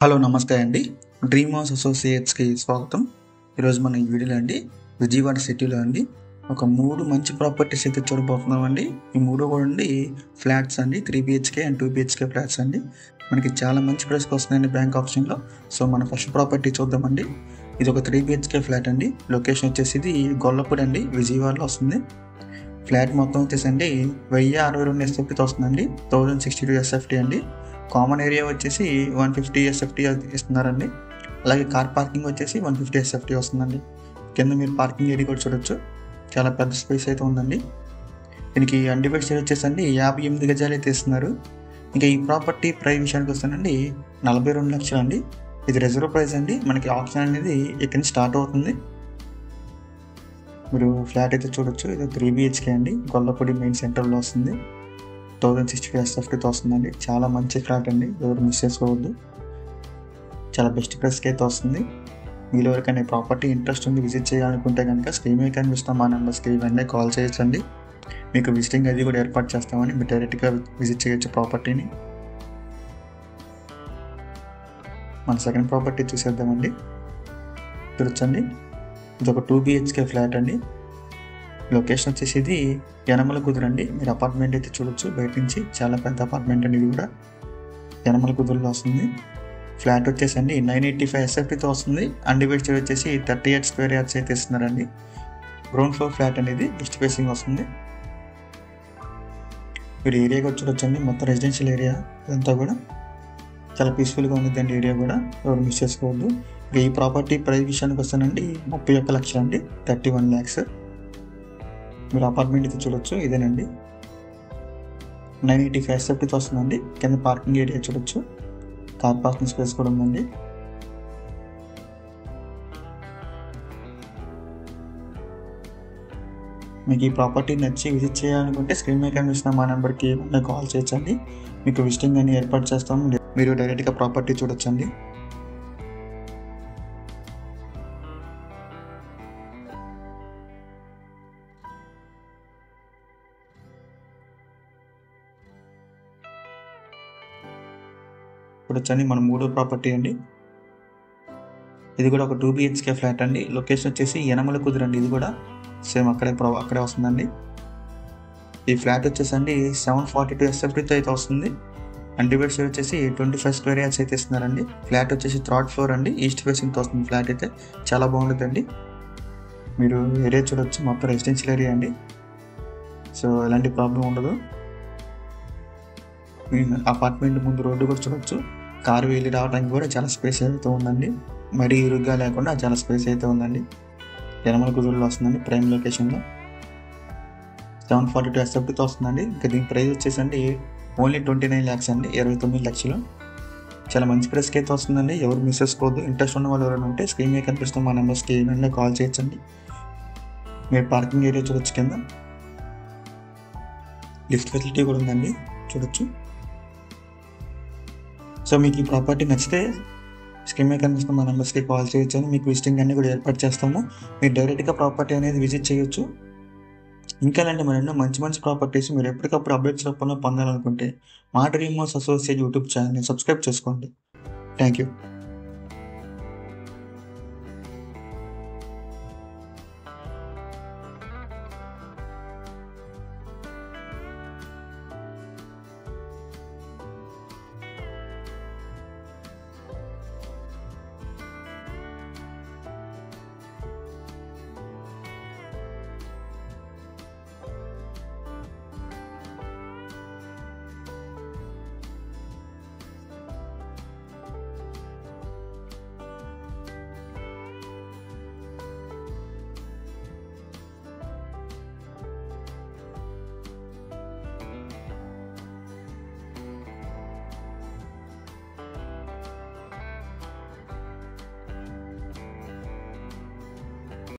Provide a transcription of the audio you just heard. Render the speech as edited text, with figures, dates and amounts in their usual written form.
Hello నమస్తే అండి. Dream house అసోసియేట్స్కి స్వాగతం. ఈరోజు మన ఈ వీడియోలో అండి విజయవాడ సిటీలో అండి ఒక 3 మంచి ప్రాపర్టీస్ అయితే చూడబోతున్నామండి. ఈ 3 కూడా అండి ఫ్లాట్స్ అండి, 3 BHK అండ్ 2 BHK ఫ్లాట్స్ అండి. మనకి చాలా మంచి ప్రైస్కి వస్తున్నాయండి బ్యాంక్ ఆప్షన్లో. సో మన ఫస్ట్ ప్రాపర్టీ చూద్దామండి. ఇది ఒక 3 BHK ఫ్లాట్ అండి. లొకేషన్ వచ్చేసి ఇది గొల్లపూడి అండి, విజయవాడలో వస్తుంది. ఫ్లాట్ మొత్తం వచ్చేసి అండి 1062 SFTతో వస్తుందండి. 1062 SFT అండి. కామన్ ఏరియా వచ్చేసి 150 SFT ఇస్తున్నారండి. అలాగే కార్ పార్కింగ్ వచ్చేసి 150 SFT వస్తుందండి. కింద మీరు పార్కింగ్ ఏరియా కూడా చూడొచ్చు, చాలా పెద్ద స్పేస్ అయితే ఉందండి. దీనికి అన్డివైడ్ షేర్ వచ్చేసండి 58 గజాలు అయితే ఇస్తున్నారు. ఇంకా ఈ ప్రాపర్టీ ప్రైస్ విషయానికి వస్తానండి 42 లక్షలు అండి. ఇది రిజర్వ్ ప్రైస్ అండి. మనకి ఆప్షన్ అనేది ఇక్కడ నుంచి స్టార్ట్ అవుతుంది. మీరు ఫ్లాట్ అయితే చూడొచ్చు. ఇది 3 BHK అండి, గొల్లపూడి మెయిన్ సెంటర్లో వస్తుంది. 1065 SFTతో వస్తుందండి. చాలా మంచి ఫ్లాట్ అండి, ఎవరు మిస్ చేసుకోవద్దు. చాలా బెస్ట్ ప్రైస్కి అయితే వస్తుంది. మీలో ఎవరికైనా ప్రాపర్టీ ఇంట్రెస్ట్ ఉంది, విజిట్ చేయాలనుకుంటే కనుక స్క్రీన్ మీద కనిపిస్తాం మా నెంబర్స్కి వెంటనే కాల్ చేయొచ్చండి. మీకు విజిటింగ్ అది కూడా ఏర్పాటు చేస్తామని మీరు డైరెక్ట్గా విజిట్ చేయొచ్చు ప్రాపర్టీని. మన సెకండ్ ప్రాపర్టీ చూసేద్దామండి. చూడొచ్చండి, ఇది ఒక 2 BHK ఫ్లాట్ అండి. లొకేషన్ వచ్చేసి ఇది యనమల కుదురండి. మీరు అపార్ట్మెంట్ అయితే చూడొచ్చు బయట నుంచి, చాలా పెద్ద అపార్ట్మెంట్ అండి. ఇది కూడా యనమల కుదురులో వస్తుంది. ఫ్లాట్ వచ్చేసి అండి 985 SFTతో వస్తుంది. అన్డివైడ్ షేర్ వచ్చేసి 38 స్క్వేర్ యార్డ్స్ అయితే ఇస్తున్నారండి. గ్రౌండ్ ఫ్లోర్ ఫ్లాట్ అనేది ఈస్ట్ ఫేసింగ్ వస్తుంది. మీరు ఏరియా కూడా చూడొచ్చండి, మొత్తం రెసిడెన్షియల్ ఏరియా ఇదంతా కూడా చాలా పీస్ఫుల్గా ఉంటుందండి. ఏరియా కూడా ఎవరు మిస్ చేసుకోవద్దు. ఈ ప్రాపర్టీ ప్రైస్ విషయానికి వస్తానండి 31 లక్షలు అండి, 31 lakhs. మీరు అపార్ట్మెంట్ అయితే చూడొచ్చు, ఇదేనండి 985 SFTతో వస్తుందండి. కింద పార్కింగ్ ఏరియా చూడొచ్చు, కార్ పార్కింగ్ స్పేస్ కూడా ఉందండి. మీకు ఈ ప్రాపర్టీ నచ్చి విజిట్ చేయాలనుకుంటే స్క్రీన్ మీద కనిపిస్తున్న మా నెంబర్కి కాల్ చేయొచ్చండి. మీకు విజిటింగ్ అని ఏర్పాటు చేస్తాం. మీరు డైరెక్ట్గా ప్రాపర్టీ చూడొచ్చండి. చూడొచ్చండి మన 3వ ప్రాపర్టీ అండి. ఇది కూడా ఒక 2 BHK ఫ్లాట్ అండి. లొకేషన్ వచ్చేసి యనమల కుదురండి. ఇది కూడా సేమ్ అక్కడే వస్తుందండి. ఈ ఫ్లాట్ వచ్చేసండి 742 SFTతో అయితే వస్తుంది. అన్డివైడ్ షేర్ వచ్చేసి 25 స్క్వేర్ యార్డ్స్ అయితే ఇస్తున్నారండి. ఫ్లాట్ వచ్చేసి 3rd ఫ్లోర్ అండి, ఈస్ట్ ఫేసింగ్తో వస్తుంది. ఫ్లాట్ అయితే చాలా బాగుంటుందండి. మీరు ఏరియా చూడొచ్చు, మొత్తం రెసిడెన్షియల్ ఏరియా అండి. సో ఎలాంటి ప్రాబ్లం ఉండదు. అపార్ట్మెంట్ ముందు రోడ్డు కూడా చూడొచ్చు. కారు వెళ్ళి రావడానికి కూడా చాలా స్పేస్ అయితే ఉందండి. మరీ ఇరుగ్గా లేకుండా చాలా స్పేస్ అయితే ఉందండి. యనమల కుదురులో వస్తుందండి, ప్రైమ్ లొకేషన్లో. 742 SFTతో వస్తుందండి. ఇంకా దీని ప్రైస్ వచ్చేసండి ఓన్లీ 29 lakhs అండి, 29 లక్షలు. చాలా మంచి ప్రైస్కి అయితే వస్తుందండి. ఎవరు మిస్ చేసుకోవద్దు. ఇంట్రెస్ట్ ఉన్న వాళ్ళు ఎవరైనా ఉంటే స్క్రీన్ మీద కనిపిస్తున్న మా నెంబర్స్కి వెంటనే కాల్ చేయొచ్చండి. మీరు పార్కింగ్ ఏరియా చూడొచ్చు, కింద లిఫ్ట్ ఫెసిలిటీ కూడా ఉందండి, చూడొచ్చు. సో మీకు ఈ ప్రాపర్టీ నచ్చితే స్క్రీన్ మీద కనిపిస్తున్న మా నెంబర్స్కి కాల్ చేయొచ్చు. మీకు విజిటింగ్ అన్నీ కూడా ఏర్పాటు చేస్తాము. మీరు డైరెక్ట్గా ప్రాపర్టీ అనేది విజిట్ చేయొచ్చు. ఇంకా ఇలాంటి మరెన్నో మంచి మంచి ప్రాపర్టీస్ మీరు ఎప్పటికప్పుడు అప్డేట్స్ రూపంలో పొందాలనుకుంటే మా డ్రీమ్ హౌస్ అసోసియేట్ యూట్యూబ్ ఛానల్ని సబ్స్క్రైబ్ చేసుకోండి. Thank you.